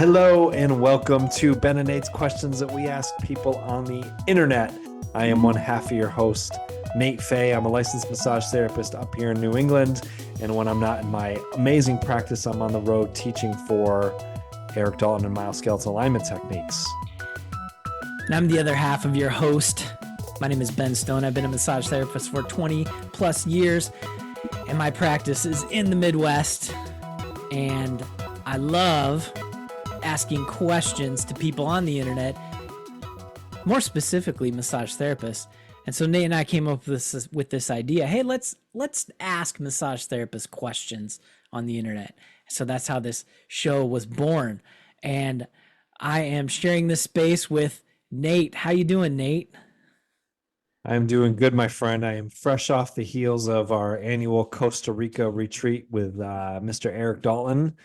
Hello and welcome to Ben and Nate's Questions that we ask people on the internet. I am one half of your host, Nate Fay. I'm a licensed massage therapist up here in New England. And when I'm not in my amazing practice, I'm on the road teaching for Eric Dalton and myoskeletal alignment techniques. And I'm the other half of your host. My name is Ben Stone. I've been a massage therapist for 20 plus years, and my practice is in the Midwest. And I love asking questions to people on the internet, more specifically massage therapists. And so Nate and I came up with this idea. Hey, let's ask massage therapists questions on the internet. So that's how this show was born. And I am sharing this space with Nate. How you doing, Nate? I'm doing good, my friend. I am fresh off the heels of our annual Costa Rica retreat with Mr. Eric Dalton.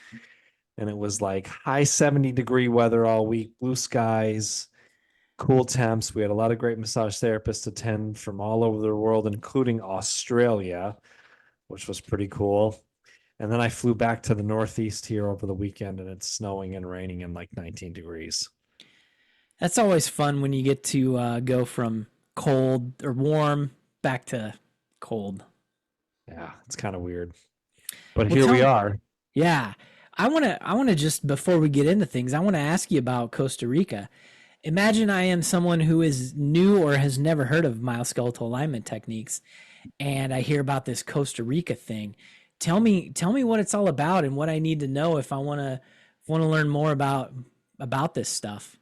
And it was like high 70-degree weather all week, blue skies, cool temps. We had a lot of great massage therapists attend from all over the world, including Australia, which was pretty cool. And then I flew back to the Northeast here over the weekend, and it's snowing and raining in like 19 degrees. That's always fun when you get to go from cold or warm back to cold. Yeah, it's kind of weird. But here we are. Yeah. I want to just, before we get into things, I want to ask you about Costa Rica. Imagine I am someone who is new or has never heard of myoskeletal alignment techniques, and I hear about this Costa Rica thing. Tell me what it's all about and what I need to know if I want to learn more about this stuff.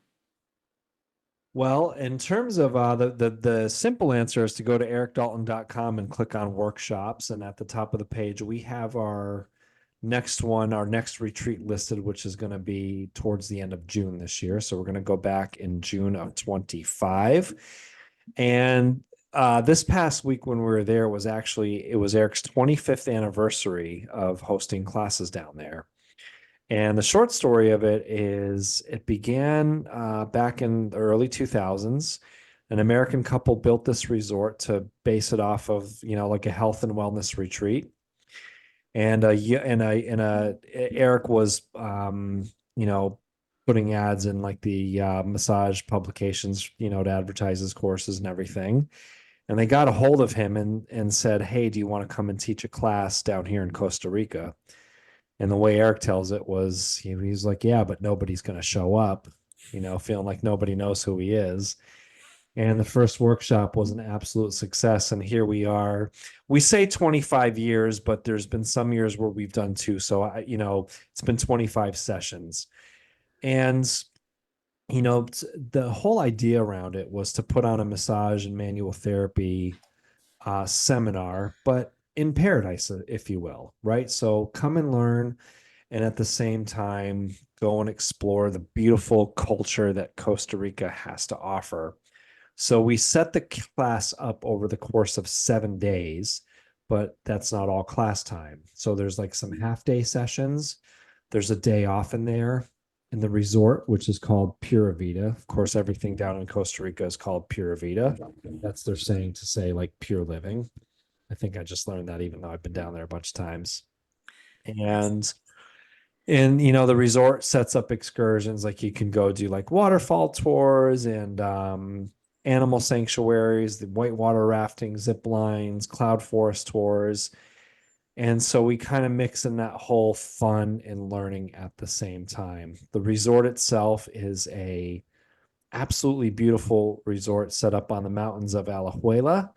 Well, in terms of the simple answer is to go to ericdalton.com and click on workshops. And at the top of the page, we have our next retreat listed, which is going to be towards the end of June this year. So we're going to go back in June of 25. And this past week when we were there it was Eric's 25th anniversary of hosting classes down there. And the short story of it is it began back in the early 2000s. An American couple built this resort to base it off of, like a health and wellness retreat. And Eric was, putting ads in like the massage publications, to advertise his courses and everything. And they got a hold of him and said, hey, do you want to come and teach a class down here in Costa Rica? And the way Eric tells it was, he's like, yeah, but nobody's going to show up, feeling like nobody knows who he is. And the first workshop was an absolute success. And here we are. We say 25 years, but there's been some years where we've done two. So, it's been 25 sessions. And, the whole idea around it was to put on a massage and manual therapy seminar, but in paradise, if you will, right? So come and learn. And at the same time, go and explore the beautiful culture that Costa Rica has to offer. So we set the class up over the course of 7 days, but that's not all class time. So there's like some half-day sessions. There's a day off in there in the resort, which is called Pura Vida. Of course, everything down in Costa Rica is called Pura Vida. That's their saying to say like pure living. I think I just learned that even though I've been down there a bunch of times. And the resort sets up excursions, like you can go do like waterfall tours and animal sanctuaries, the whitewater rafting, zip lines, cloud forest tours. And so we kind of mix in that whole fun and learning at the same time. The resort itself is a absolutely beautiful resort set up on the mountains of Alajuela.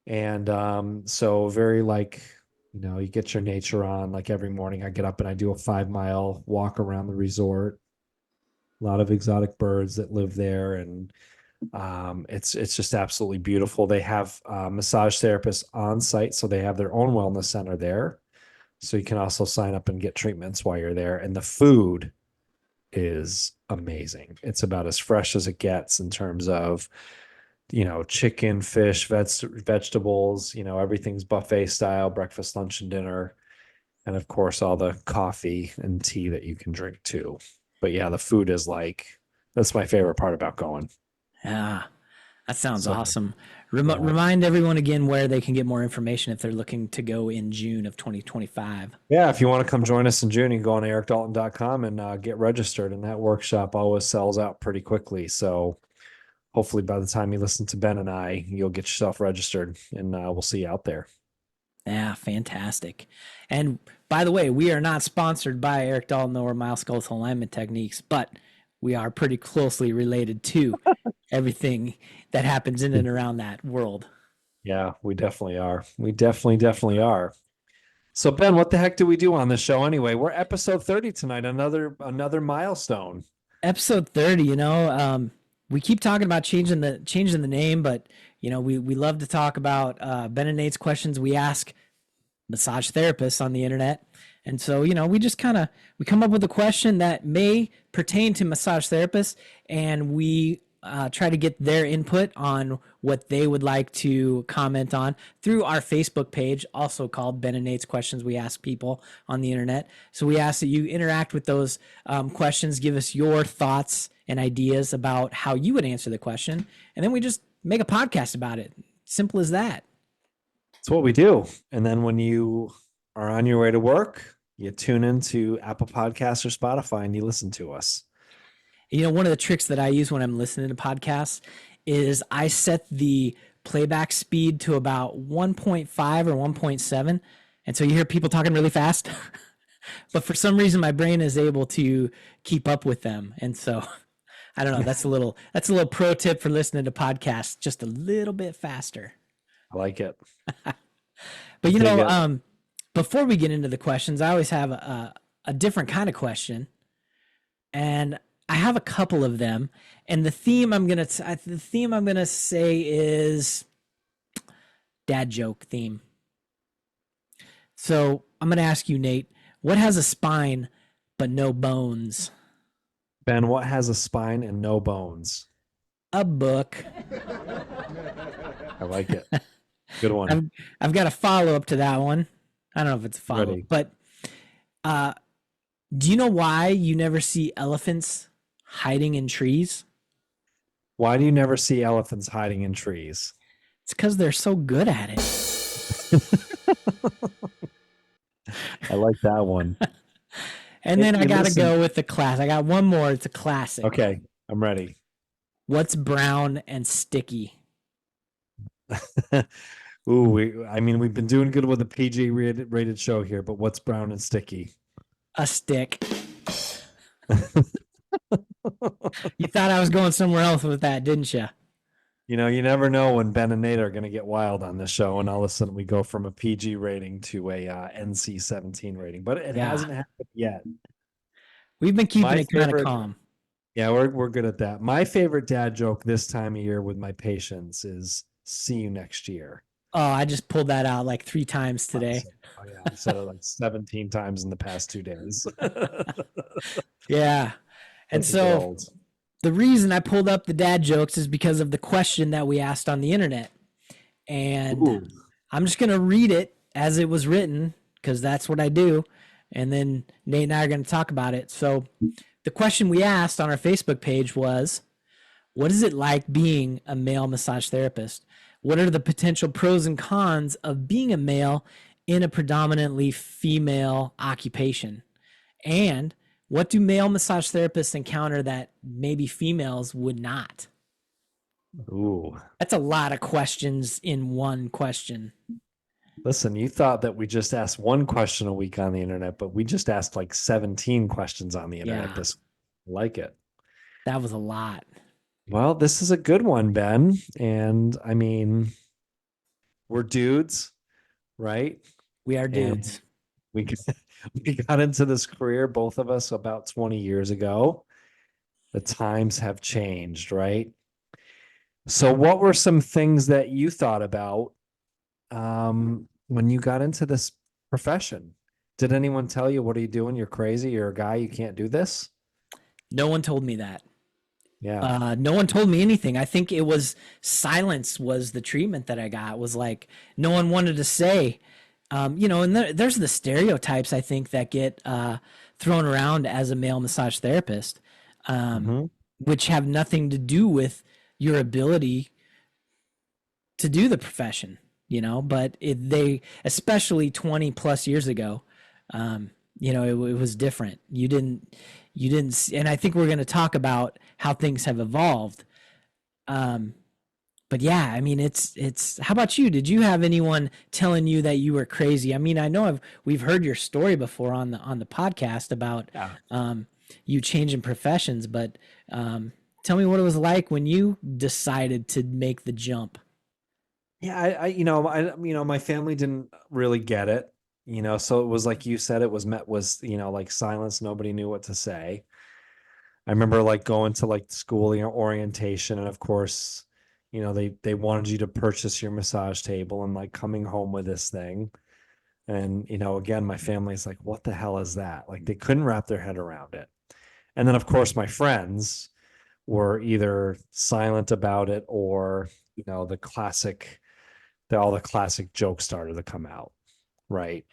And so very like, you get your nature on. Like every morning I get up and I do a 5-mile walk around the resort. A lot of exotic birds that live there, and it's just absolutely beautiful. They have massage therapists on site, so they have their own wellness center there. So you can also sign up and get treatments while you're there. And the food is amazing. It's about as fresh as it gets in terms of, chicken, fish, vegetables, everything's buffet style, breakfast, lunch, and dinner. And of course, all the coffee and tea that you can drink too. But yeah, the food is that's my favorite part about going. Yeah, that sounds awesome. Yeah. Remind everyone again where they can get more information if they're looking to go in June of 2025. Yeah, if you want to come join us in June, you can go on ericdalton.com and get registered. And that workshop always sells out pretty quickly. So hopefully by the time you listen to Ben and I, you'll get yourself registered and we'll see you out there. Yeah, fantastic. And by the way, we are not sponsored by Eric Dalton or Musculoskeletal Alignment Techniques, but we are pretty closely related to everything that happens in and around that world. Yeah, we definitely are. We definitely are. So Ben, what the heck do we do on this show anyway? We're episode 30 tonight, another milestone. Episode 30, we keep talking about changing the name, but we love to talk about Ben and Nate's questions we ask massage therapists on the internet. And so, we come up with a question that may pertain to massage therapists, and we try to get their input on what they would like to comment on through our Facebook page, also called Ben and Nate's Questions We Ask People on the Internet. So we ask that you interact with those questions, give us your thoughts and ideas about how you would answer the question, and then we just make a podcast about it. Simple as that. It's what we do. And then when you are on your way to work, you tune into Apple Podcasts or Spotify and you listen to us. One of the tricks that I use when I'm listening to podcasts is I set the playback speed to about 1.5 or 1.7. And so you hear people talking really fast, but for some reason my brain is able to keep up with them. And so I don't know, that's a little pro tip for listening to podcasts, just a little bit faster. I like it. But before we get into the questions, I always have a different kind of question. And I have a couple of them, and the theme I'm gonna say is dad joke theme. So I'm gonna ask you, Nate, what has a spine but no bones? Ben, what has a spine and no bones? A book. I like it. Good one. I've got a follow up to that one. I don't know if it's a follow up, but do you know why you never see elephants hiding in trees? Why do you never see elephants hiding in trees? It's because they're so good at it. I like that one. And then I got to go with the class. I got one more. It's a classic. Okay, I'm ready. What's brown and sticky? Ooh, we've been doing good with a PG rated show here, but what's brown and sticky? A stick. You thought I was going somewhere else with that, didn't you? You never know when Ben and Nate are going to get wild on this show, and all of a sudden we go from a PG rating to a NC-17 rating, but it hasn't happened yet. We've been keeping it kind of calm. Yeah, we're good at that. My favorite dad joke this time of year with my patients is "See you next year." Oh, I just pulled that out like 3 times today. Oh yeah, I said it like 17 times in the past 2 days. Yeah. And so the reason I pulled up the dad jokes is because of the question that we asked on the internet. And I'm just going to read it as it was written because that's what I do. And then Nate and I are going to talk about it. So the question we asked on our Facebook page was, what is it like being a male massage therapist? What are the potential pros and cons of being a male in a predominantly female occupation? And what do male massage therapists encounter that maybe females would not? Ooh. That's a lot of questions in one question. Listen, you thought that we just asked one question a week on the internet, but we just asked like 17 questions on the internet. Yeah. I like it. That was a lot. Well, this is a good one, Ben. And I mean, we're dudes, right? We are dudes. We got into this career, both of us, about 20 years ago. The times have changed, right? So what were some things that you thought about when you got into this profession? Did anyone tell you, what are you doing? You're crazy. You're a guy. You can't do this. No one told me that. Yeah. No one told me anything. I think it was silence was the treatment that I got. It was like no one wanted to say, and there's the stereotypes I think that get thrown around as a male massage therapist, which have nothing to do with your ability to do the profession, but they, especially 20 plus years ago, it was different. And I think we're going to talk about how things have evolved. But yeah, I mean, how about you? Did you have anyone telling you that you were crazy? I mean, I know we've heard your story before on the podcast about, Yeah. You changing professions, but, tell me what it was like when you decided to make the jump. Yeah, my family didn't really get it, so it was like you said, it was met with, like silence. Nobody knew what to say. I remember like going to like school, orientation, and of course, they wanted you to purchase your massage table and like coming home with this thing. And, again, my family's like, what the hell is that? Like they couldn't wrap their head around it. And then of course my friends were either silent about it or, all the classic jokes started to come out, right?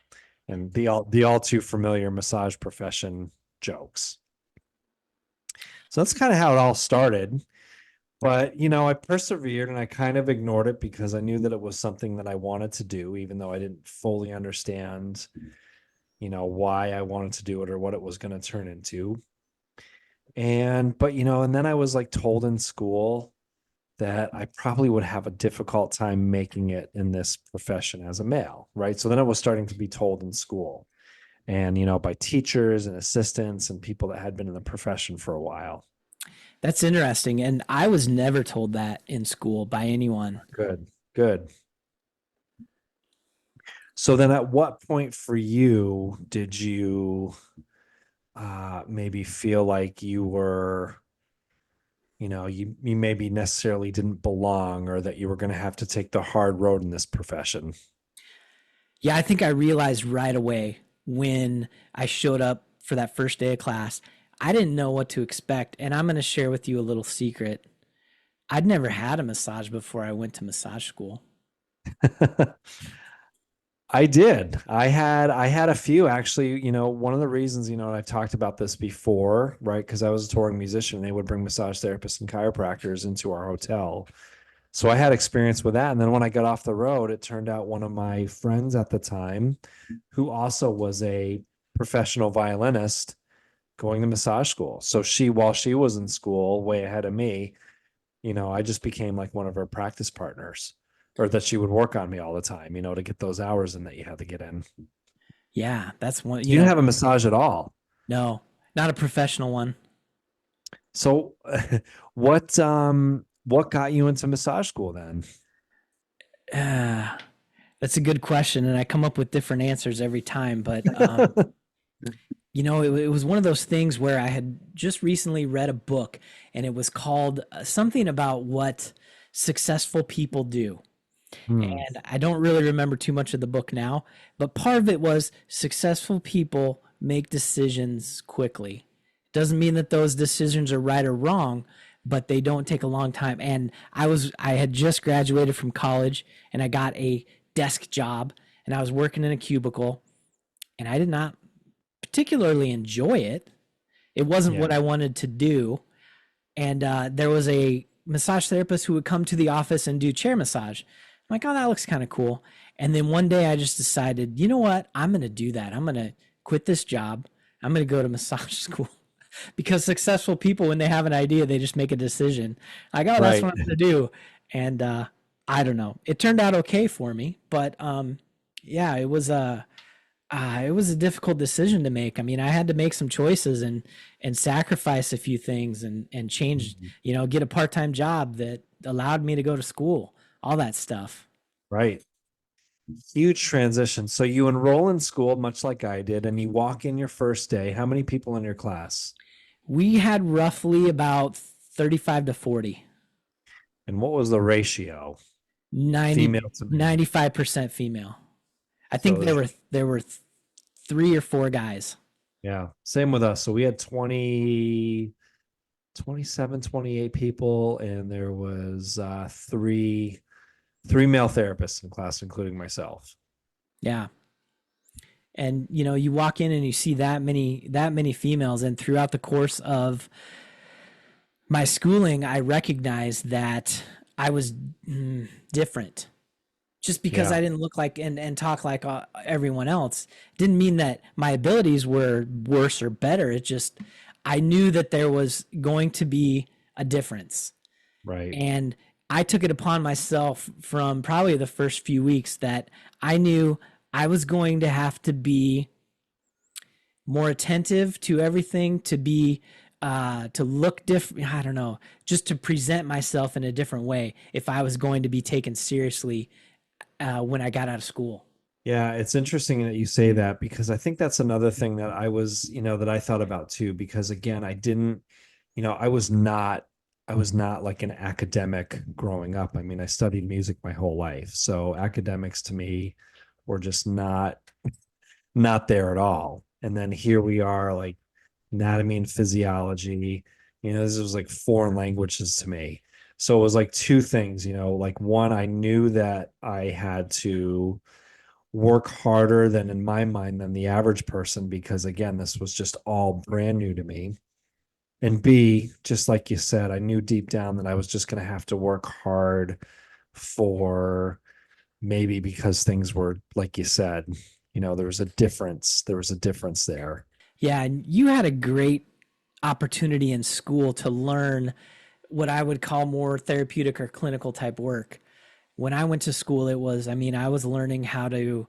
And the all too familiar massage profession jokes. So that's kind of how it all started. But, I persevered and I kind of ignored it because I knew that it was something that I wanted to do, even though I didn't fully understand, why I wanted to do it or what it was going to turn into. And then I was like told in school that I probably would have a difficult time making it in this profession as a male, right? So then I was starting to be told in school and, by teachers and assistants and people that had been in the profession for a while. That's interesting. And I was never told that in school by anyone. Good, good. So then at what point for you did you maybe feel like you were, you maybe necessarily didn't belong or that you were going to have to take the hard road in this profession? Yeah, I think I realized right away when I showed up for that first day of class, I didn't know what to expect. And I'm going to share with you a little secret. I'd never had a massage before I went to massage school. I did. I had a few actually, one of the reasons, I've talked about this before, right? Because I was a touring musician, they would bring massage therapists and chiropractors into our hotel. So I had experience with that. And then when I got off the road, it turned out one of my friends at the time, who also was a professional violinist, going to massage school. So while she was in school, way ahead of me, I just became like one of her practice partners, or that she would work on me all the time, to get those hours in that you had to get in. Yeah, that's one, You didn't have a massage at all. no, not a professional one. So what got you into massage school then? That's a good question. And I come up with different answers every time, but, it was one of those things where I had just recently read a book and it was called something about what successful people do. Hmm. And I don't really remember too much of the book now, but part of it was successful people make decisions quickly. Doesn't mean that those decisions are right or wrong, but they don't take a long time. And I had just graduated from college and I got a desk job and I was working in a cubicle and I did not particularly enjoy it. It wasn't what Yeah. I wanted to do. And there was a massage therapist who would come to the office and do chair massage. I'm like, oh, that looks kind of cool. And then one day I just decided, you know what? I'm going to do that. I'm going to quit this job. I'm going to go to massage school because successful people, when they have an idea, they just make a decision. Like, oh, that's Right. what I'm going to do. And I don't know. It turned out okay for me, but yeah, it was a difficult decision to make. I mean, I had to make some choices and sacrifice a few things and change, Mhm. get a part-time job that allowed me to go to school, all that stuff. Right. Huge transition. So you enroll in school, much like I did, and you walk in your first day. How many people in your class? We had roughly about 35 to 40, And what was the ratio? 90, Female to male. 95% female. I think So there were 3 or 4 guys. yeah, same with us. So we had 20, 27, 28 people, and there was three male therapists in class, including myself. Yeah. And you walk in and you see that many females, and throughout the course of my schooling, I recognized that I was different. Just because Yeah. I didn't look like and talk like everyone else didn't mean that my abilities were worse or better. It just, I knew that there was going to be a difference. Right. And I took it upon myself from probably the first few weeks that I knew I was going to have to be more attentive to everything, to be to look different. I don't know, just to present myself in a different way if I was going to be taken seriously when I got out of school. Yeah, it's interesting that you say that because I think that's another thing that I was, that I thought about too, because again, I didn't, I was not like an academic growing up. I mean, I studied music my whole life. So academics to me were just not there at all. And then here we are, like anatomy and physiology. This was like foreign languages to me. So it was like two things, like one, I knew that I had to work harder than in my mind than the average person because again, this was just all brand new to me. And B, just like you said, I knew deep down that I was just going to have to work hard for maybe because things were like you said, there was a difference there. Yeah, and you had a great opportunity in school to learn what I would call more therapeutic or clinical type work. When I went to school, it was, I mean, I was learning how to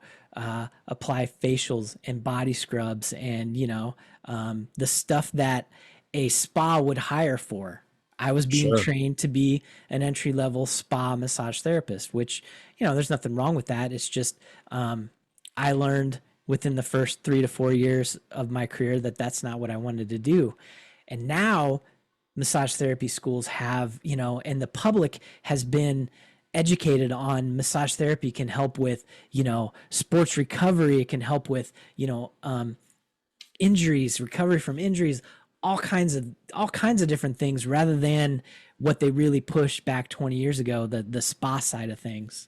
apply facials and body scrubs and, the stuff that a spa would hire for. I was being Sure. trained to be an entry level spa massage therapist, which, there's nothing wrong with that. It's just, I learned within the first 3 to 4 years of my career that that's not what I wanted to do. And now massage therapy schools have, and the public has been educated on massage therapy can help with, sports recovery. It can help with, injuries, recovery from injuries, all kinds of different things rather than what they really pushed back 20 years ago, the spa side of things.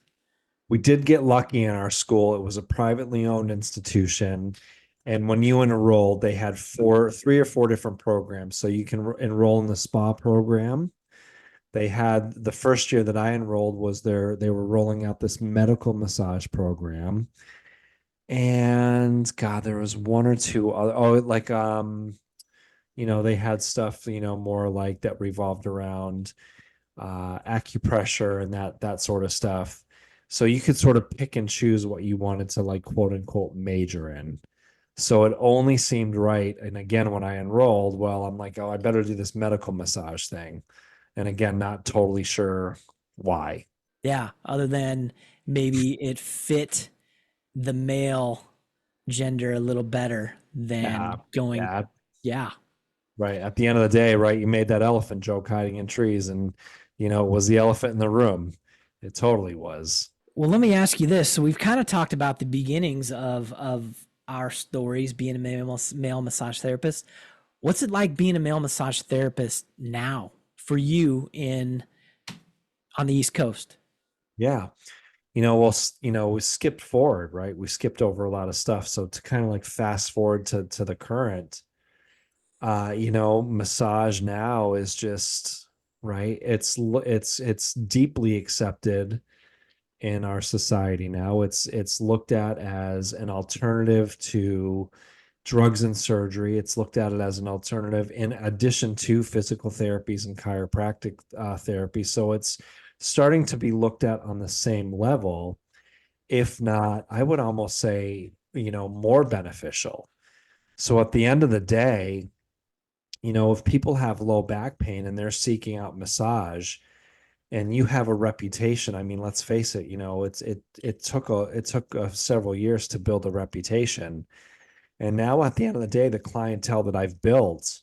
We did get lucky in our school. It was a privately owned institution. And when you enrolled, they had three or four different programs. So you can enroll in the spa program. They had the first year that I enrolled was they were rolling out this medical massage program. And God, there was one or two other, like, they had stuff, more like that revolved around acupressure and that sort of stuff. So you could sort of pick and choose what you wanted to like quote unquote major in. So it only seemed right. And again, when I enrolled, well, I'm like, oh, I better do this medical massage thing. And again, not totally sure why. Yeah. Other than maybe it fit the male gender a little better Yeah. than going, Yeah. yeah. Right. At the end of the day, right, you made that elephant joke hiding in trees and, was the elephant in the room? It totally was. Well, let me ask you this. So we've kind of talked about the beginnings of our stories being a male massage therapist. What's it like being a male massage therapist now for you in on the East Coast? Yeah. Well, we skipped forward, right? We skipped over a lot of stuff. So to kind of like fast forward to the current, massage now is just right. It's deeply accepted in our society now. It's looked at as an alternative to drugs and surgery. It's looked at it as an alternative in addition to physical therapies and chiropractic therapy. So it's starting to be looked at on the same level, if not, I would almost say, more beneficial. So at the end of the day, if people have low back pain and they're seeking out massage and you have a reputation, I mean, let's face it, it took several years to build a reputation. And now at the end of the day, the clientele that I've built,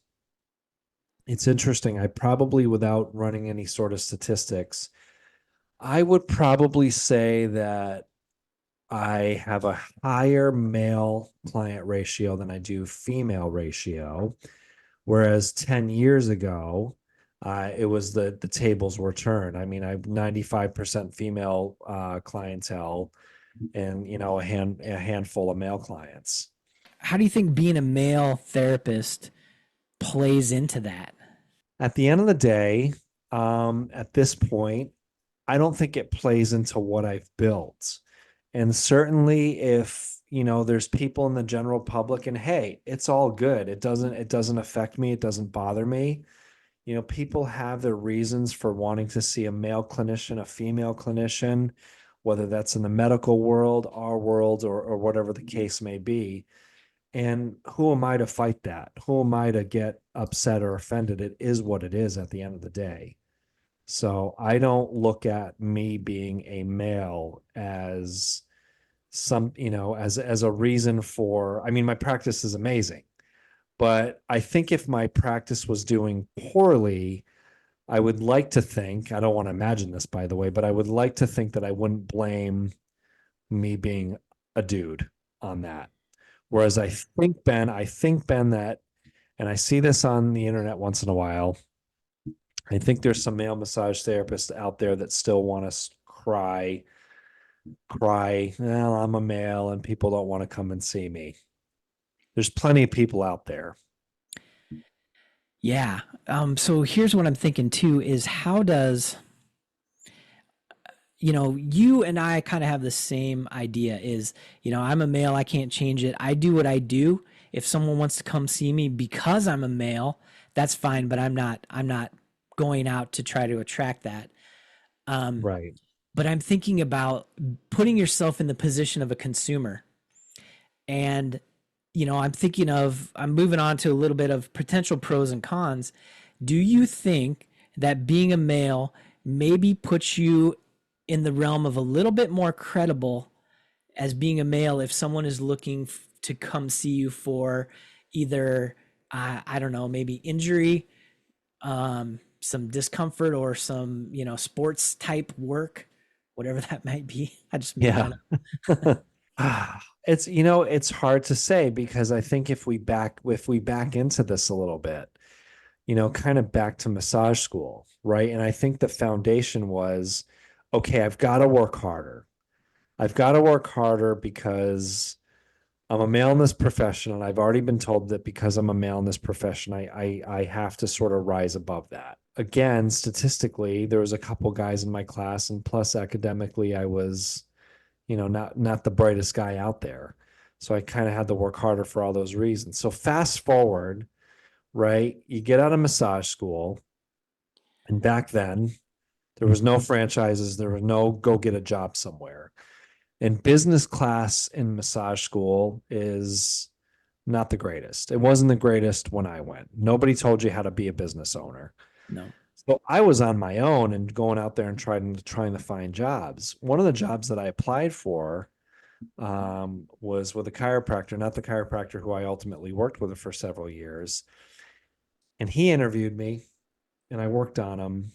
it's interesting. I probably, without running any sort of statistics, I would probably say that I have a higher male client ratio than I do female ratio. Whereas 10 years ago, it was the tables were turned. I mean, I have 95% female clientele and a handful of male clients. How do you think being a male therapist plays into that? At the end of the day, at this point, I don't think it plays into what I've built. And certainly if, there's people in the general public and hey, it's all good. It doesn't affect me. It doesn't bother me. People have their reasons for wanting to see a male clinician, a female clinician, whether that's in the medical world, our world, or whatever the case may be. And who am I to fight that? Who am I to get upset or offended? It is what it is at the end of the day. So I don't look at me being a male as as a reason for, I mean, my practice is amazing, but I think if my practice was doing poorly, I would like to think, I don't want to imagine this by the way, but I would like to think that I wouldn't blame me being a dude on that. Whereas I think Ben that, and I see this on the internet once in a while. I think there's some male massage therapists out there that still want to cry, well, I'm a male and people don't want to come and see me. There's plenty of people out there. Yeah. So here's what I'm thinking too is how does, you and I kind of have the same idea is, I'm a male, I can't change it. I do what I do. If someone wants to come see me because I'm a male, that's fine, but I'm not going out to try to attract that. Um, Right. but I'm thinking about putting yourself in the position of a consumer. And, I'm moving on to a little bit of potential pros and cons. Do you think that being a male maybe puts you in the realm of a little bit more credible as being a male if someone is looking to come see you for either, I don't know, maybe injury, some discomfort, or some, sports type work, whatever that might be? I just made Yeah. that up. It's hard to say because I think if we back into this a little bit, kind of back to massage school, right? And I think the foundation was, okay, I've got to work harder. I've got to work harder because I'm a male in this profession, and I've already been told that because I'm a male in this profession, I have to sort of rise above that. Again, statistically, there was a couple guys in my class, and plus academically, I was, not the brightest guy out there. So I kind of had to work harder for all those reasons. So fast forward, right? You get out of massage school, and back then there was no franchises, there was no go get a job somewhere. And business class in massage school is not the greatest. It wasn't the greatest when I went. Nobody told you how to be a business owner. No. So I was on my own and going out there and trying to find jobs. One of the jobs that I applied for was with a chiropractor, not the chiropractor who I ultimately worked with for several years. And he interviewed me, and I worked on him.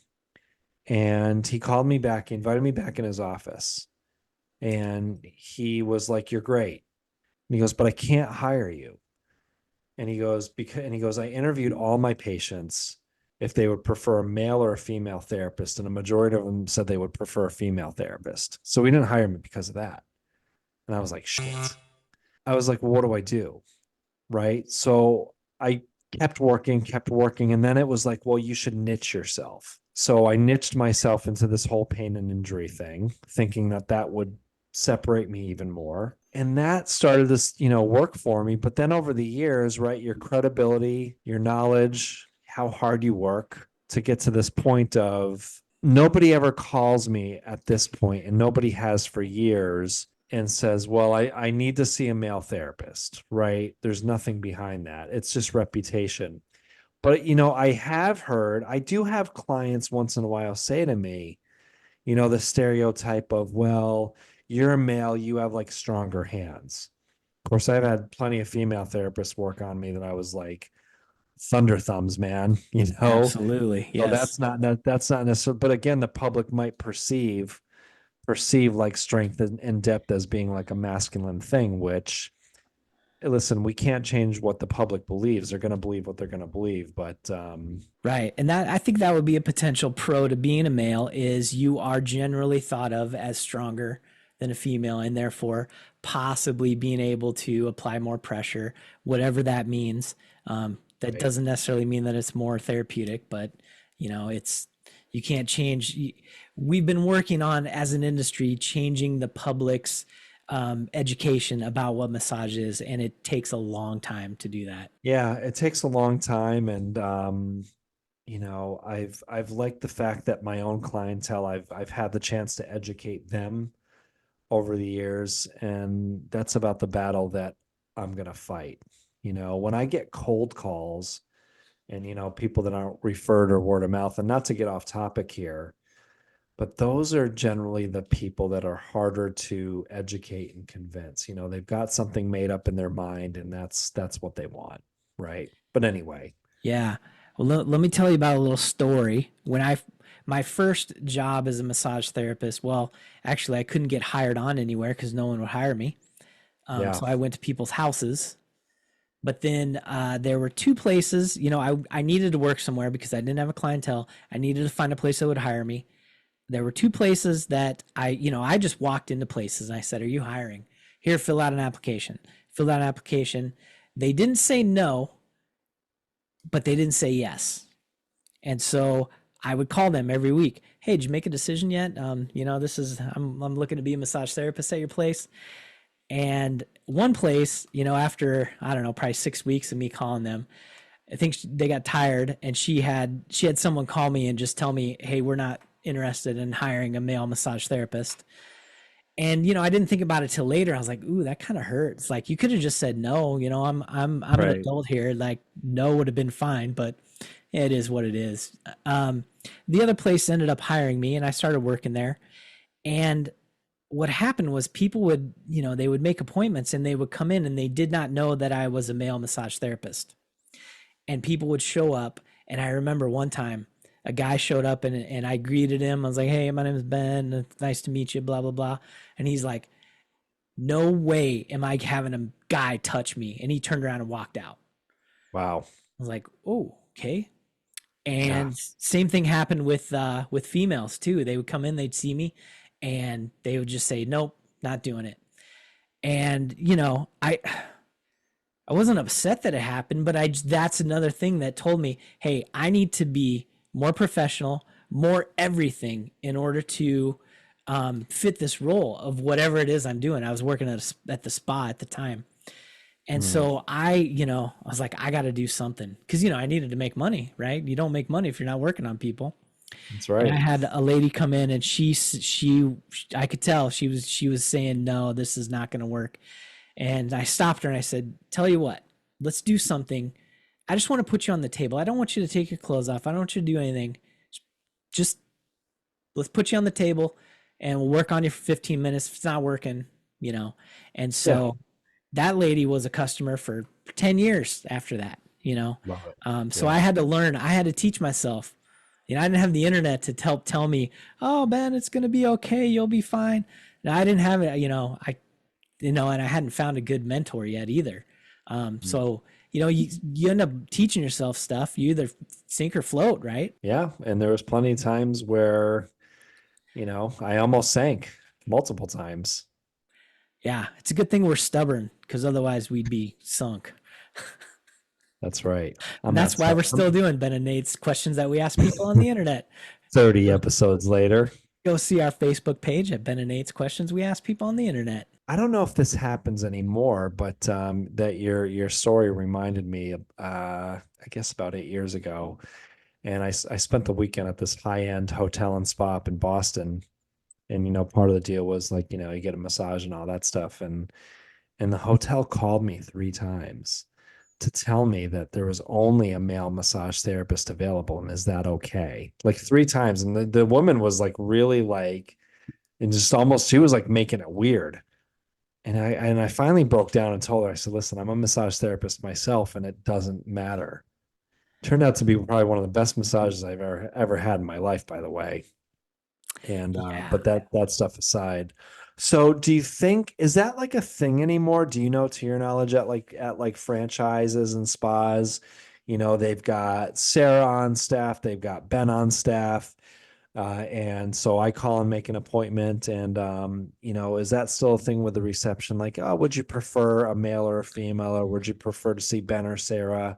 And he called me back, he invited me back in his office, and he was like, "You're great." And he goes, "But I can't hire you." And he goes, "I interviewed all my patients if they would prefer a male or a female therapist, and a majority of them said they would prefer a female therapist. So we didn't hire me because of that." And I was like, "Shit." I was like, "Well, what do I do?" Right? So I kept working, and then it was like, "Well, you should niche yourself." So I niched myself into this whole pain and injury thing, thinking that that would separate me even more. And that started this, work for me. But then over the years, right, your credibility, your knowledge, how hard you work to get to this point of nobody ever calls me at this point, and nobody has for years, and says, "Well, I need to see a male therapist," right? There's nothing behind that. It's just reputation. But, I do have clients once in a while say to me, the stereotype of, well, you're a male, you have like stronger hands. Of course, I've had plenty of female therapists work on me that I was like, thunder thumbs, man, Absolutely. So Yes. that's not necessarily, but again, the public might perceive like strength and depth as being like a masculine thing, which, listen, we can't change what the public believes. They're going to believe what they're going to believe. But Right. And that I think that would be a potential pro to being a male is you are generally thought of as stronger than a female and therefore possibly being able to apply more pressure, whatever that means. That right. doesn't necessarily mean that it's more therapeutic, but it's You can't change. We've been working on, as an industry, changing the public's education about what massage is, and it takes a long time to do that. Yeah, it takes a long time, and I've liked the fact that my own clientele, I've had the chance to educate them over the years, and that's about the battle that I'm gonna fight. When I get cold calls and people that aren't referred or word of mouth, and not to get off topic here, but those are generally the people that are harder to educate and convince. They've got something made up in their mind, and that's what they want, right? But anyway. Yeah. Well, let me tell you about a little story. My first job as a massage therapist, well, actually, I couldn't get hired on anywhere because no one would hire me. Yeah. So I went to people's houses. But then there were two places, I needed to work somewhere because I didn't have a clientele. I needed to find a place that would hire me. There were two places that I just walked into places and I said, "Are you hiring? Here, fill out an application." Filled out an application. They didn't say no, but they didn't say yes. And so I would call them every week. "Hey, did you make a decision yet? I'm looking to be a massage therapist at your place." And one place, after, I don't know, probably 6 weeks of me calling them, I think they got tired, and she had someone call me and just tell me, "Hey, we're not interested in hiring a male massage therapist." And I didn't think about it till later. I was like, "Ooh, that kind of hurts." Like, you could have just said no. I'm an Right. adult here. Like, no would have been fine, but it is what it is. The other place ended up hiring me, and I started working there. And what happened was people would, they would make appointments and they would come in and they did not know that I was a male massage therapist. And people would show up. And I remember one time a guy showed up and I greeted him. I was like, "Hey, my name is Ben. It's nice to meet you, blah, blah, blah." And he's like, "No way am I having a guy touch me." And he turned around and walked out. Wow. I was like, "Oh, okay." Yeah. And same thing happened with females too. They would come in, they'd see me, and they would just say, "Nope, not doing it." And I wasn't upset that it happened, but that's another thing that told me, "Hey, I need to be more professional, more everything in order to fit this role of whatever it is I'm doing." I was working at the spa at the time. And Mm, so I was like, I got to do something because, I needed to make money, right? You don't make money if you're not working on people. that's And I right. had a lady come in and I could tell she was saying, "No, this is not going to work." And I stopped her and I said, "Tell you what, let's do something. I just want to put you on the table. I don't want you to take your clothes off. I don't want you to do anything. Just let's put you on the table and we'll work on you for 15 minutes. If it's not working, you know." And Yeah. so that lady was a customer for 10 years after that. Love it. So Yeah. I had to learn, I had to teach myself. I didn't have the internet to help tell me, "Oh, Ben, it's going to be okay. You'll be fine." No, I didn't have it. And I hadn't found a good mentor yet either. Mm. So, you end up teaching yourself stuff. You either sink or float, right? Yeah. And there was plenty of times where, I almost sank multiple times. Yeah. It's a good thing we're stubborn because otherwise we'd be sunk. That's right. And I'm that's at why we're still doing Ben and Nate's questions that we ask people on the internet. 30 episodes later. Go see our Facebook page at Ben and Nate's questions we ask people on the internet. I don't know if this happens anymore, but that your story reminded me, I guess about 8 years ago. And I spent the weekend at this high-end hotel and spa up in Boston. And, part of the deal was like, you get a massage and all that stuff. And the hotel called me 3 times to tell me that there was only a male massage therapist available. And is that okay? Like 3 times. And the woman was like really like, and just almost, she was like making it weird. And I finally broke down and told her, I said, "Listen, I'm a massage therapist myself, and it doesn't matter." Turned out to be probably one of the best massages I've ever had in my life, by the way. And Yeah. but that stuff aside, so do you think, is that like a thing anymore? Do you know, to your knowledge, at like franchises and spas, they've got Sarah on staff, they've got Ben on staff. And so I call and make an appointment. And, is that still a thing with the reception? Like, "Oh, would you prefer a male or a female, or would you prefer to see Ben or Sarah?"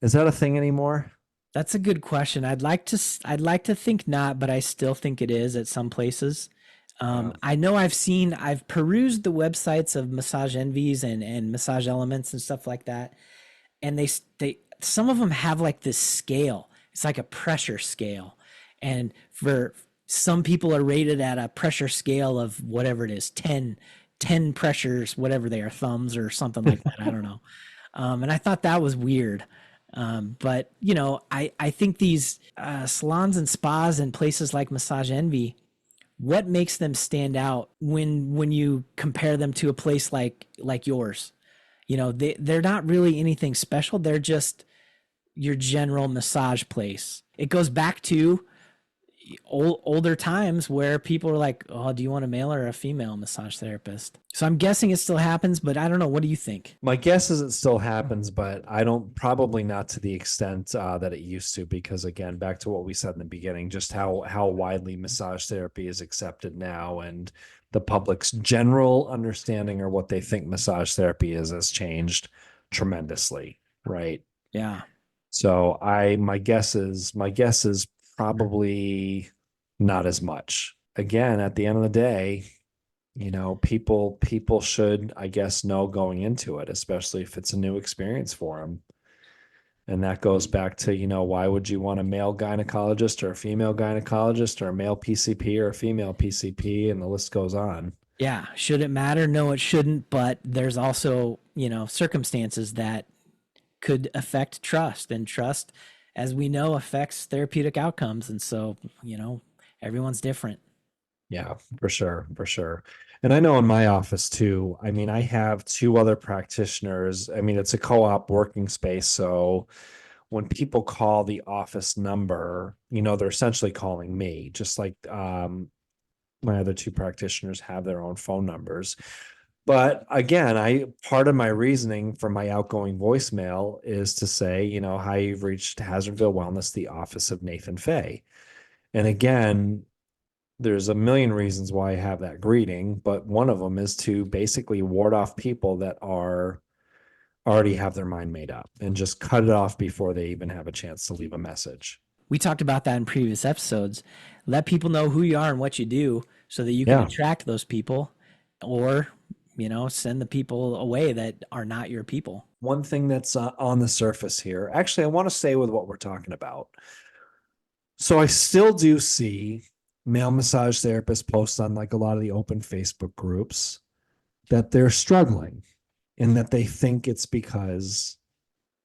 Is that a thing anymore? That's a good question. I'd like to think not, but I still think it is at some places. Yeah. I know I've perused the websites of Massage Envies and Massage Elements and stuff like that, and they some of them have like this scale. It's like a pressure scale, and for some people are rated at a pressure scale of whatever it is, 10 pressures, whatever they are, thumbs or something like that. I don't know. And I thought that was weird. But you know, I think these salons and spas and places like Massage Envy, what makes them stand out when you compare them to a place like yours? You know, they're not really anything special. They're just your general massage place. It goes back to older times where people are like, "Oh, do you want a male or a female massage therapist?" So I'm guessing it still happens, but I don't know. What do you think? My guess is it still happens, but I don't, probably not to the extent that it used to, because again, back to what we said in the beginning, just how widely massage therapy is accepted now, and the public's general understanding or what they think massage therapy is has changed tremendously, right? Yeah. So my guess is probably not as much. Again, at the end of the day, people should, I guess, know going into it, especially if it's a new experience for them. And that goes back to, why would you want a male gynecologist or a female gynecologist or a male PCP or a female PCP, and the list goes on. Yeah. Should it matter? No, it shouldn't. But there's also, you know, circumstances that could affect trust, and trust, as we know, affects therapeutic outcomes. And so, you know, everyone's different. Yeah, for sure, for sure. And I know in my office too, I mean, I have two other practitioners. I mean, it's a co-op working space, so when people call the office number, they're essentially calling me, just like my other two practitioners have their own phone numbers. But again, I part of my reasoning for my outgoing voicemail is to say, hi, you've reached Hazardville Wellness, the office of Nathan Fay. And again, there's a million reasons why I have that greeting, but one of them is to basically ward off people that are already have their mind made up, and just cut it off before they even have a chance to leave a message. We talked about that in previous episodes. Let people know who you are and what you do so that you can Yeah. attract those people, or, you know, send the people away that are not your people. One thing that's on the surface here, actually, I want to stay with what we're talking about. So I still do see male massage therapists post on like a lot of the open Facebook groups that they're struggling, and that they think it's because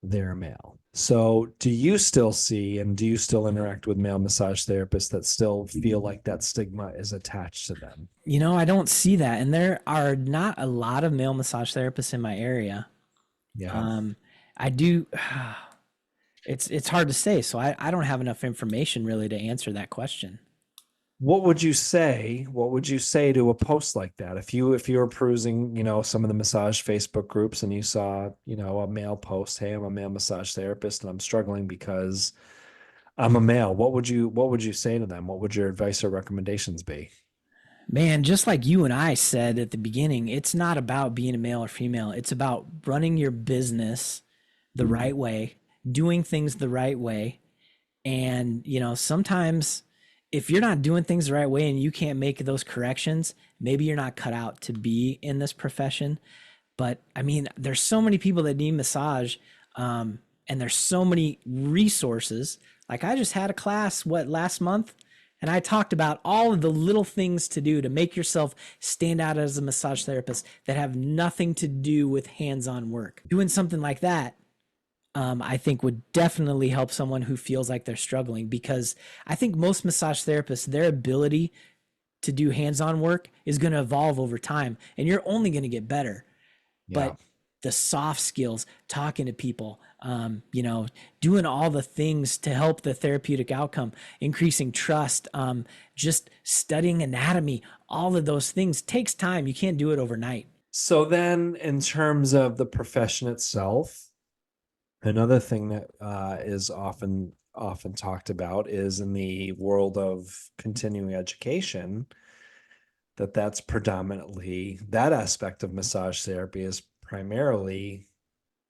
they're male. So do you still see, and do you still interact with male massage therapists that still feel like that stigma is attached to them? You know, I don't see that. And there are not a lot of male massage therapists in my area. Yeah. Um, I do. It's hard to say. So I don't have enough information really to answer that question. What would you say? What would you say to a post like that? If you were perusing, some of the massage Facebook groups, and you saw, a male post, "Hey, I'm a male massage therapist and I'm struggling because I'm a male." What would you say to them? What would your advice or recommendations be? Man, just like you and I said at the beginning, it's not about being a male or female. It's about running your business the right way, doing things the right way. And, you know, sometimes if you're not doing things the right way and you can't make those corrections, maybe you're not cut out to be in this profession. But I mean, there's so many people that need massage, and there's so many resources. Like I just had a class, last month, and I talked about all of the little things to do to make yourself stand out as a massage therapist that have nothing to do with hands-on work. Doing something like that, I think would definitely help someone who feels like they're struggling, because I think most massage therapists, their ability to do hands-on work is going to evolve over time, and you're only going to get better. Yeah. But the soft skills, talking to people, you know, doing all the things to help the therapeutic outcome, increasing trust, just studying anatomy, all of those things takes time. You can't do it overnight. So then, in terms of the profession itself, another thing that is often talked about is in the world of continuing education, that's predominantly, that aspect of massage therapy is primarily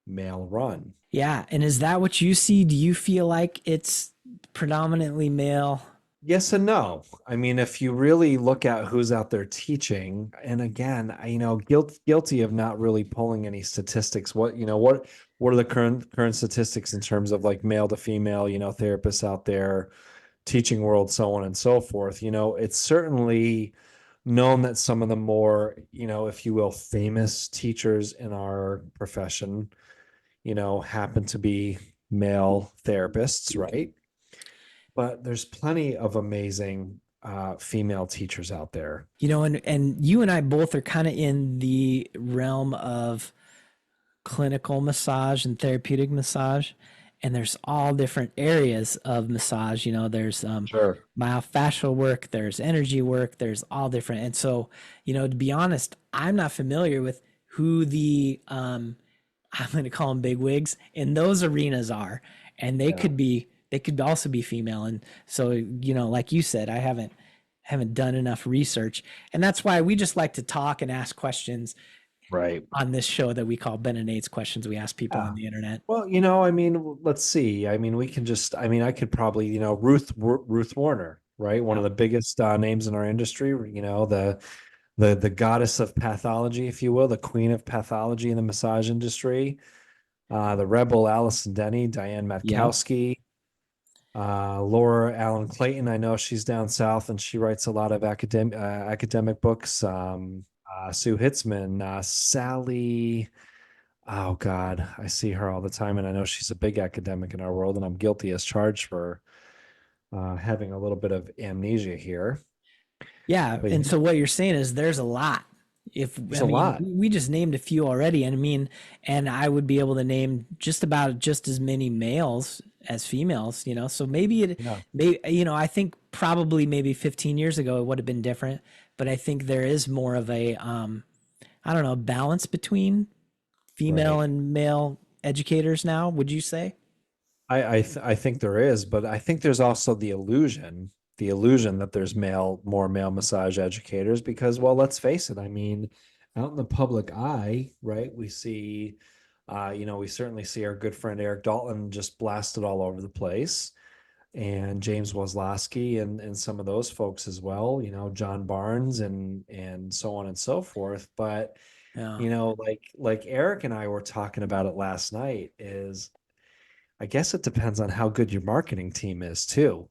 male run. Yeah. And is that what you see? Do you feel like it's predominantly male? Yes and no. I mean, if you really look at who's out there teaching, and again, guilty of not really pulling any statistics. What are the current statistics in terms of like male to female, therapists out there, teaching world, so on and so forth. It's certainly known that some of the more, if you will, famous teachers in our profession, happen to be male therapists, right? But there's plenty of amazing female teachers out there. And you and I both are kind of in the realm of clinical massage and therapeutic massage. And there's all different areas of massage. There's Sure. myofascial work, there's energy work, there's all different. And so, to be honest, I'm not familiar with who the I'm going to call them big wigs in those arenas are, and Yeah. they could also be female. And so, like you said, I haven't done enough research, and that's why we just like to talk and ask questions Right. on this show that we call Ben and Nate's questions. We ask people Yeah. on the internet. Well, I mean, let's see. I mean, we can just, I mean, I could probably, Ruth Warner, right? One Yeah. of the biggest names in our industry, the goddess of pathology, if you will, the queen of pathology in the massage industry. The rebel Allison Denny, Diane Yep. Matkowski, Laura Allen Clayton. I know she's down south and she writes a lot of academic books. Sue Hitzman, Sally. Oh God, I see her all the time, and I know she's a big academic in our world, and I'm guilty as charged for having a little bit of amnesia here. Yeah. But And yeah, so what you're saying is there's a lot. there's a lot. We just named a few already. And I mean, and I would be able to name just about just as many males as females, so maybe Yeah, I think probably maybe 15 years ago it would have been different, but I think there is more of a, I don't know, balance between female right. and male educators now, would you say? I think there is, but I think there's also the illusion that there's more male massage educators because, well, let's face it. I mean, out in the public eye, right? We certainly see our good friend Eric Dalton just blasted all over the place, and James Wozlowski and some of those folks as well. John Barnes and so on and so forth. But Yeah. like Eric and I were talking about it last night is I guess it depends on how good your marketing team is too,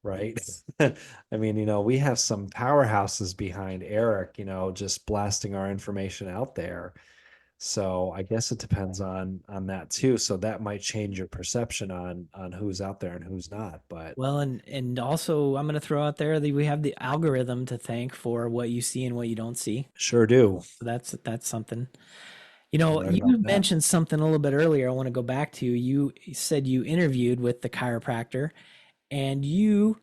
right? I mean, we have some powerhouses behind Eric, just blasting our information out there. So I guess it depends on that too. So that might change your perception on who's out there and who's not. But Well, and also I'm going to throw out there that we have the algorithm to thank for what you see and what you don't see. sure do. So that's something. You're right about You that. mentioned something a little bit earlier. I want to go back to. You said you interviewed with the chiropractor, and you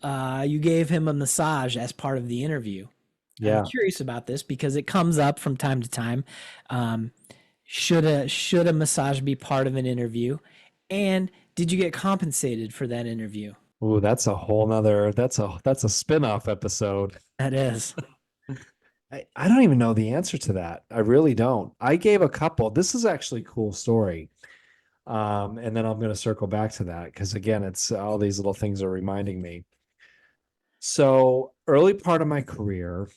gave him a massage as part of the interview. I'm Yeah. curious about this because it comes up from time to time. Um, should a massage be part of an interview? And did you get compensated for that interview? Ooh, that's a whole nother, that's a spin-off episode. That is. I don't even know the answer to that. I really don't. I gave a couple. This is actually a cool story. And then I'm going to circle back to that because again, it's all these little things are reminding me. So early part of my career,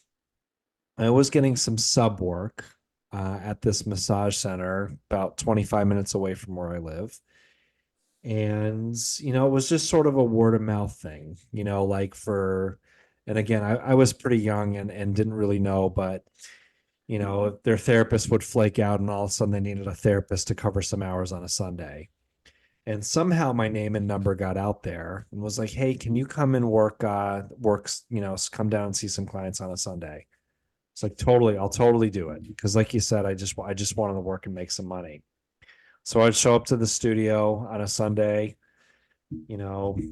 I was getting some sub work at this massage center about 25 minutes away from where I live. And, it was just sort of a word of mouth thing, and again, I was pretty young and didn't really know, but, their therapist would flake out and all of a sudden they needed a therapist to cover some hours on a Sunday. And somehow my name and number got out there and was like, hey, can you come and come down and see some clients on a Sunday? It's like, totally, I'll totally do it. Because like you said, I just wanted to work and make some money. So I'd show up to the studio on a Sunday,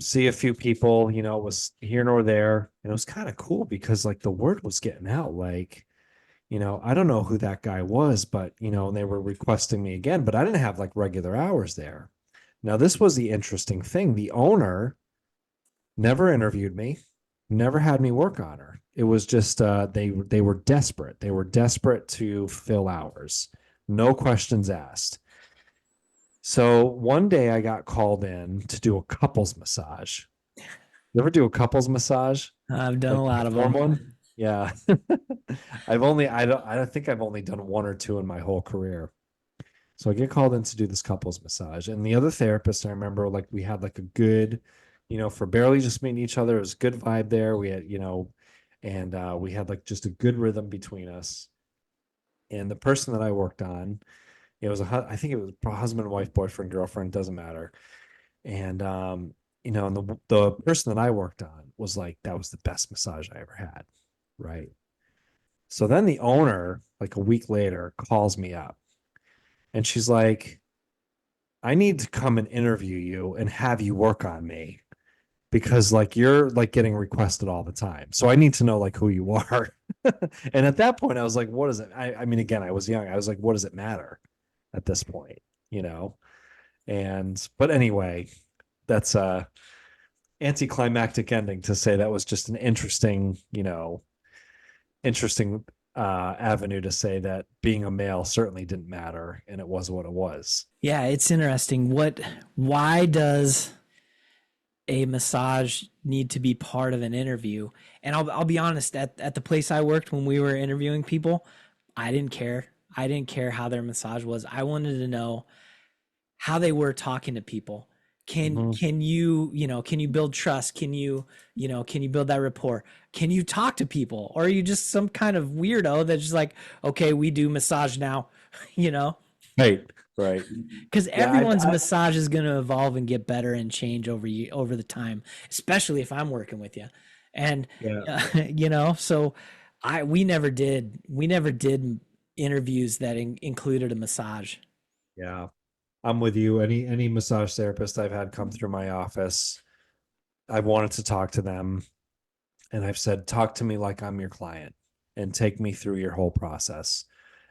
see a few people, it was here nor there. And it was kind of cool because like the word was getting out. Like, I don't know who that guy was, but they were requesting me again, but I didn't have like regular hours there. Now, this was the interesting thing. The owner never interviewed me, never had me work on her. It was just they were desperate. They were desperate to fill hours. no questions asked. So one day I got called in to do a couples massage. You ever do a couples massage? I've done Like a lot of perform them. one? Yeah. I don't think I've only done one or two in my whole career. So I get called in to do this couples massage. And the other therapist, I remember like we had like a good, for barely just meeting each other, it was a good vibe there. We had, and we had like just a good rhythm between us. And the person that I worked on, it was I think it was a husband, wife, boyfriend, girlfriend, doesn't matter. And and the person that I worked on was like, that was the best massage I ever had. Right. So then the owner, like a week later, calls me up and she's like, I need to come and interview you and have you work on me because like you're like getting requested all the time. So I need to know like who you are. And at that point, I was like, what is it? I mean, again, I was young. I was like, what does it matter at this point? You know? And but anyway, that's a anticlimactic ending to say that was just an interesting avenue to say that being a male certainly didn't matter and it was what it was. Yeah, it's interesting. Why does a massage need to be part of an interview? And I'll be honest, at the place I worked when we were interviewing people, I didn't care. I didn't care how their massage was. I wanted to know how they were talking to people. Mhm. Can you, can you build trust? Can you build that rapport? Can you talk to people? Or are you just some kind of weirdo that's just like, okay, we do massage now, you know? Right, right. Because Yeah, everyone's massage is going to evolve and get better and change over the time, especially if I'm working with you. And yeah, so we never did interviews that included a massage. yeah. I'm with you. Any massage therapist I've had come through my office, I've wanted to talk to them and I've said, talk to me like I'm your client and take me through your whole process.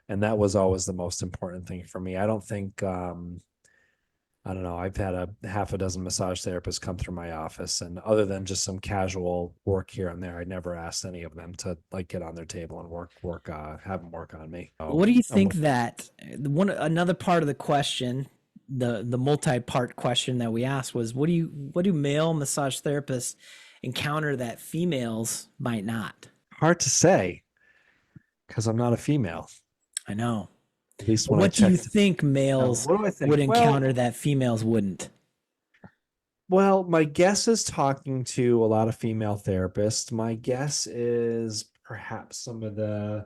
And that was always the most important thing for me. I don't think I don't know. I've had a half a dozen massage therapists come through my office, and other than just some casual work here and there, I never asked any of them to like get on their table and have them work on me. So What do you I'm think with that another part of the question, the multi-part question that we asked was what do male massage therapists encounter that females might not? hard to say because I'm not a female. I know. At least But when I what do you checked. think males What do I would think? encounter that females wouldn't? Well, my guess is talking to a lot of female therapists. My guess is perhaps some of the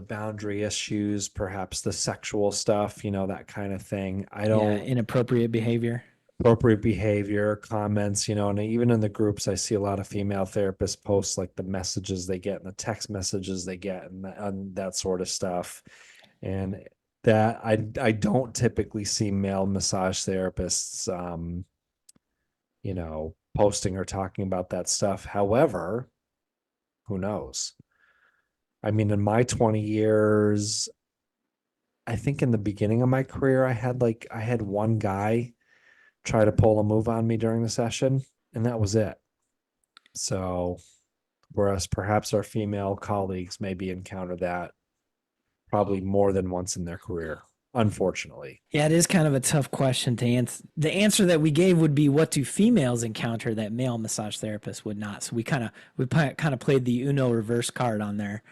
boundary issues, perhaps the sexual stuff, that kind of thing. I Yeah, don't inappropriate behavior. appropriate behavior, comments, and even in the groups, I see a lot of female therapists post like the messages they get and the text messages they get and that sort of stuff. And that I don't typically see male massage therapists posting or talking about that stuff. However, who knows? I mean, in my 20 years, I think in the beginning of my career, I had one guy try to pull a move on me during the session, and that was it. So, whereas perhaps our female colleagues maybe encounter that probably more than once in their career, unfortunately. Yeah, it is kind of a tough question to answer. The answer that we gave would be, what do females encounter that male massage therapists would not? So we kind of played the Uno reverse card on there,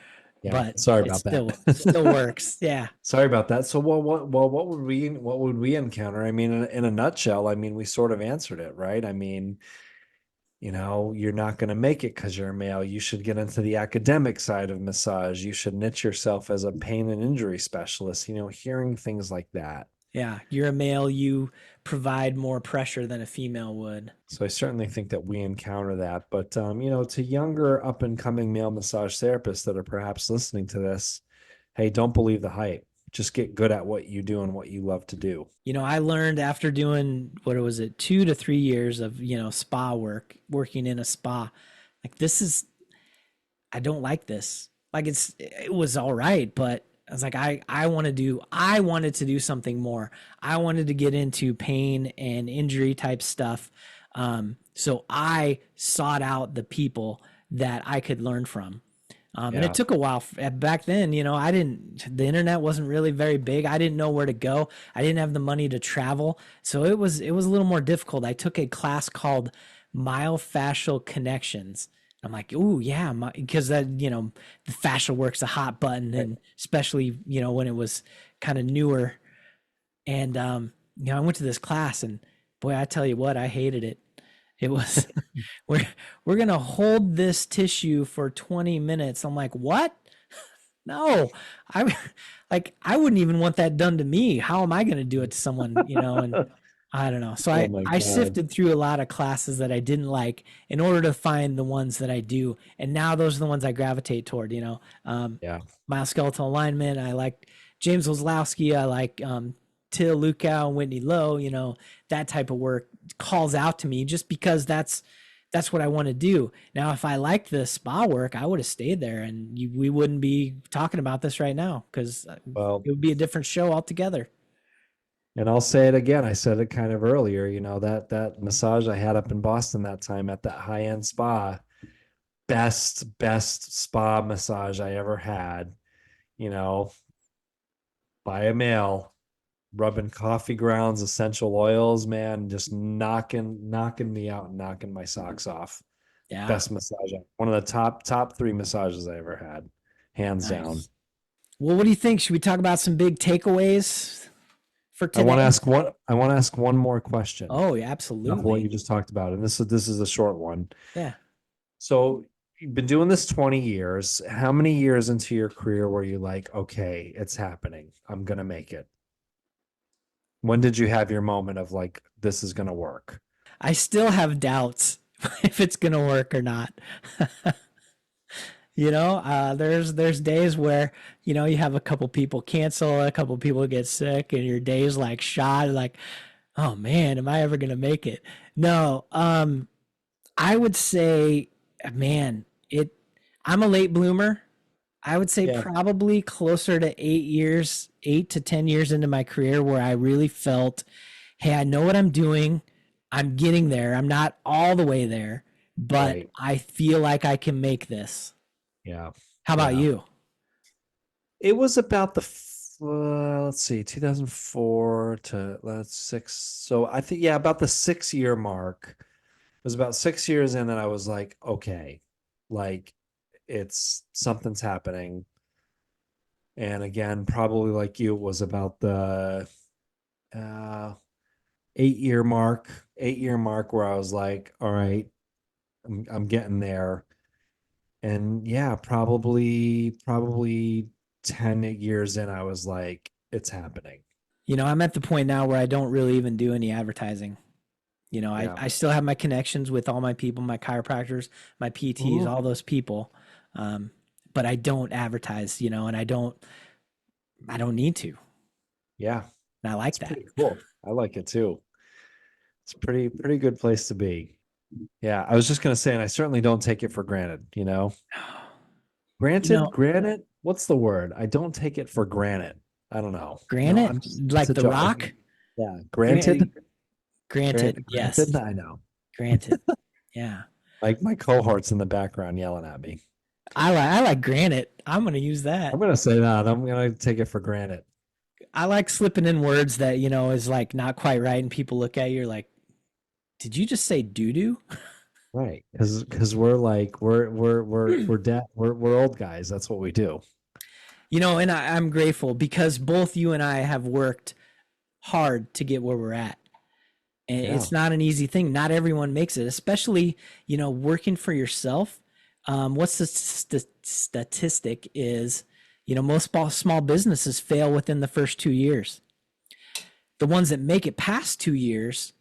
Yeah, but sorry it about that. still works. Yeah. Sorry about that. So, what would we encounter? I mean, in a nutshell, I mean, we sort of answered it, right? I mean, you're not going to make it because you're a male. You should get into the academic side of massage. You should niche yourself as a pain and injury specialist, hearing things like that. Yeah, you're a male, you provide more pressure than a female would. So I certainly think that we encounter that. But, to younger up and coming male massage therapists that are perhaps listening to this, hey, don't believe the hype. Just get good at what you do and what you love to do. I learned after doing, what was it, 2 to 3 years of, spa working in a spa, like I don't like this. Like it was all right, but I was like, I wanted to do something more. I wanted to get into pain and injury type stuff. So I sought out the people that I could learn from. And it Yeah. took a while back then, the internet wasn't really very big. I didn't know where to go. I didn't have the money to travel. So it was a little more difficult. I took a class called myofascial connections. I'm like, ooh, yeah, because the fascial work's a hot button, Right. and especially, when it was kind of newer. And I went to this class, and boy, I tell you what, I hated it. It was we're we're gonna hold this tissue for 20 minutes. I'm like, what? No, I I wouldn't even want that done to me. How am I gonna do it to someone? And I don't know. So Oh I my I God. sifted through a lot of classes that I didn't like in order to find the ones that I do, and now those are the ones I gravitate toward. Yeah. Myoskeletal alignment. I like James Ozlowski. I like Till Lukow and Whitney Lowe. That type of work calls out to me just because that's what I want to do. Now, if I liked the spa work, I would have stayed there, and we wouldn't be talking about this right now because Well, it would be a different show altogether. and I'll say it again. I said it kind of earlier, that massage I had up in Boston that time at that high-end spa, best spa massage I ever had, you know, by a male, rubbing coffee grounds, essential oils, man, just knocking me out and knocking my socks off. Yeah, Best massage. One of the top three massages I ever had, hands down. nice. Well, what do you think? Should we talk about some big takeaways for today? I want to ask one more question. Oh, yeah, Of what absolutely. you just talked about. And this is a short one. Yeah. So you've been doing this 20 years. How many years into your career were you like, okay, it's happening. I'm gonna make it? When did you have your moment of like, this is gonna work? I still have doubts if it's going to work or not. There's days where, you have a couple people cancel, a couple people get sick, and your day's like shot, like, oh man, am I ever going to make it? No, I would say, man, I'm a late bloomer. I would say Yeah. probably closer to 8 years, 8 to 10 years into my career where I really felt, hey, I know what I'm doing. I'm getting there. I'm not all the way there, but Right. I feel like I can make this. Yeah. How about Yeah. you? It was about let's see, 2004 to let's six. So I think, yeah, about the 6 year mark. It was about 6 years in that I was like, okay, like it's something's happening. And again, probably like you, it was about the uh 8 year mark where I was like, all right, I'm getting there. And yeah, probably 10 years in, I was like, it's happening. I'm at the point now where I don't really even do any advertising. I, Yeah. I still have my connections with all my people, my chiropractors, my PTs, Mhm. all those people. Um, but I don't advertise, and I don't need to. Yeah. And I like It's that. pretty cool. I like it too. It's pretty good place to be. Yeah. I was just gonna say, and I certainly don't take it for granted. You know, Granted, what's the word? I don't take it for granted. I don't know. No, granite, it's like a the joke. rock. Yeah. Granted, granted, Granted, yes, I know. granted. Yeah. Like my cohorts in the background yelling at me. I like granite. I'm gonna use that. I'm gonna say that. I'm gonna take it for granted. I like slipping in words that is like not quite right, and people look at you you're like, did you just say doo doo? Right. Because we're like we're dead we're old guys. That's what we do. And I'm grateful because both you and I have worked hard to get where we're at. And Yeah. it's not an easy thing. Not everyone makes it, especially, working for yourself. What's the statistic is, most small businesses fail within the first 2 years. The ones that make it past 2 years,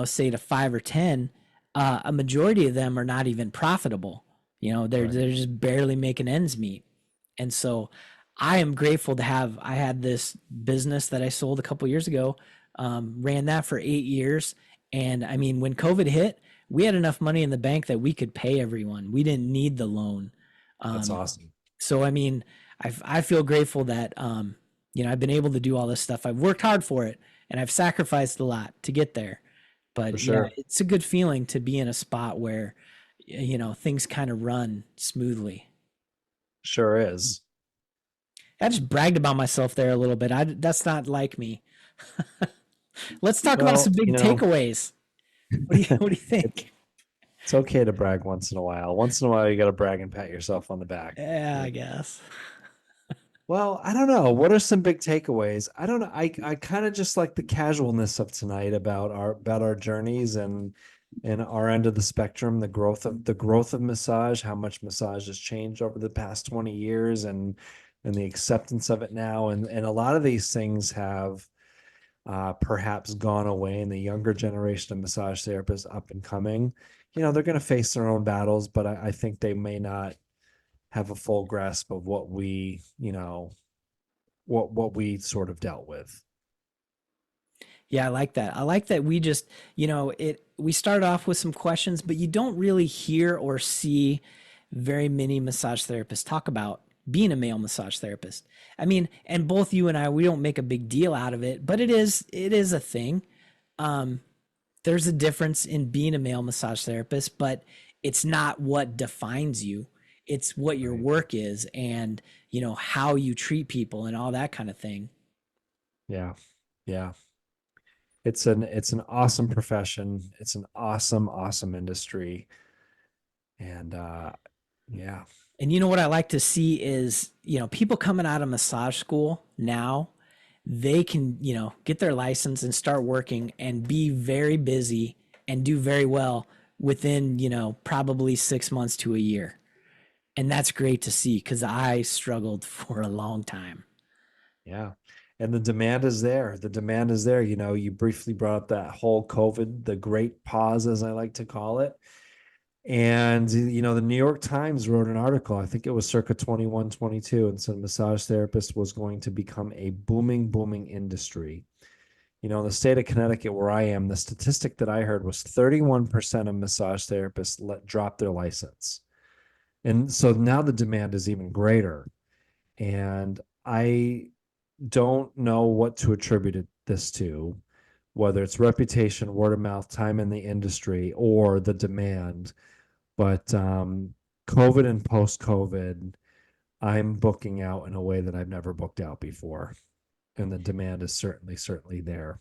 say to 5 or 10, a majority of them are not even profitable. Right. They're just barely making ends meet. And so I am grateful to have, I had this business that I sold a couple years ago, ran that for 8 years. And I mean, when COVID hit, we had enough money in the bank that we could pay everyone. We didn't need the loan. That's Um, awesome. so, I mean, I feel grateful that, I've been able to do all this stuff. I've worked hard for it and I've sacrificed a lot to get there. For But yeah, sure. it's a good feeling to be in a spot where, things kind of run smoothly. Sure is. I just bragged about myself there a little bit. That's not like me. Let's talk about Well, some big takeaways. What do you think? it's okay to brag once in a while. Once in a while, you got to brag and pat yourself on the back. Yeah, I guess. Well, I don't know. What are some big takeaways? I don't know. I kind of just like the casualness of tonight about our journeys and our end of the spectrum, the growth of massage, how much massage has changed over the past 20 years and the acceptance of it now. And a lot of these things have perhaps gone away in the younger generation of massage therapists up and coming. They're going to face their own battles, but I think they may not have a full grasp of what we sort of dealt with. Yeah, I like that. I like that we just, we start off with some questions, but you don't really hear or see very many massage therapists talk about being a male massage therapist. I mean, and both you and I, we don't make a big deal out of it, but it is a thing. There's a difference in being a male massage therapist, but it's not what defines you. It's what your work is and, how you treat people and all that kind of thing. Yeah. Yeah. It's an awesome profession. It's an awesome industry. And yeah. And what I like to see is, people coming out of massage school now, they can, get their license and start working and be very busy and do very well within, probably 6 months to a year. And that's great to see because I struggled for a long time. Yeah. And the demand is there. The demand is there. You briefly brought up that whole COVID, the great pause, as I like to call it. And, the New York Times wrote an article, I think it was circa 21, 22, and said massage therapist was going to become a booming industry. In the state of Connecticut, where I am, the statistic that I heard was 31% of massage therapists drop their license. And so now the demand is even greater. And I don't know what to attribute this to, whether it's reputation, word of mouth, time in the industry, or the demand. But COVID and post-COVID, I'm booking out in a way that I've never booked out before. And the demand is certainly there.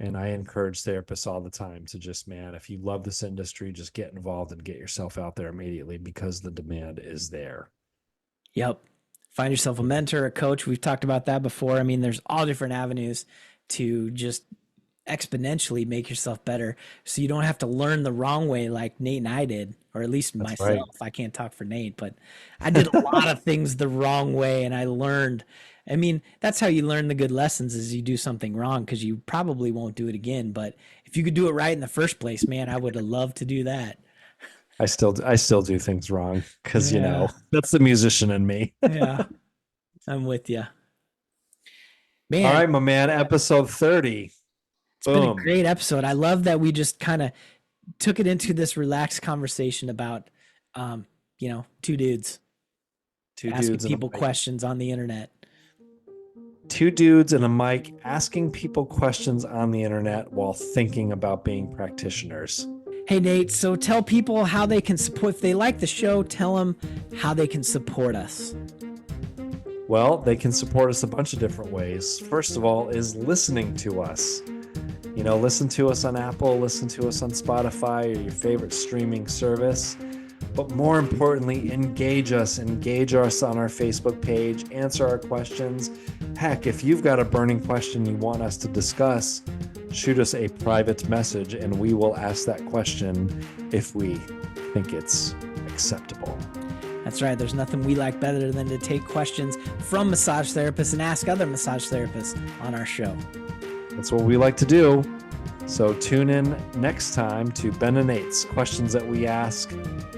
And I encourage therapists all the time to just, man, if you love this industry, just get involved and get yourself out there immediately because the demand is there. Yep. Find yourself a mentor, a coach. We've talked about that before. I mean, there's all different avenues to just exponentially make yourself better so you don't have to learn the wrong way like Nate and I did, or at least That's myself. right. I can't talk for Nate, but I did a lot of things the wrong way and I learned. I mean, that's how you learn the good lessons is you do something wrong because you probably won't do it again. But if you could do it right in the first place, man, I would have loved to do that. I still do things wrong because, Yeah. that's the musician in me. Yeah, I'm with you. Man, All right, my man, episode 30. it's been a great episode. I love that we just kind of took it into this relaxed conversation about, two dudes asking people questions on the internet. Two dudes and a mic asking people questions on the internet while thinking about being practitioners. Hey, Nate, so tell people how they can support. If they like the show, tell them how they can support us. Well, they can support us a bunch of different ways. First of all is listening to us. Listen to us on Apple, listen to us on Spotify or your favorite streaming service. But more importantly, engage us on our Facebook page, answer our questions. Heck, if you've got a burning question you want us to discuss, shoot us a private message and we will ask that question if we think it's acceptable. That's right. There's nothing we like better than to take questions from massage therapists and ask other massage therapists on our show. That's what we like to do. So tune in next time to Ben and Nate's Questions That We Ask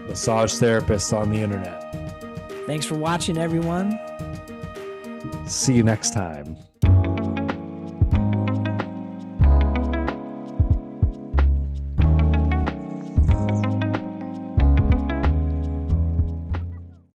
Massage Therapists on the Internet. Thanks for watching, everyone. See you next time.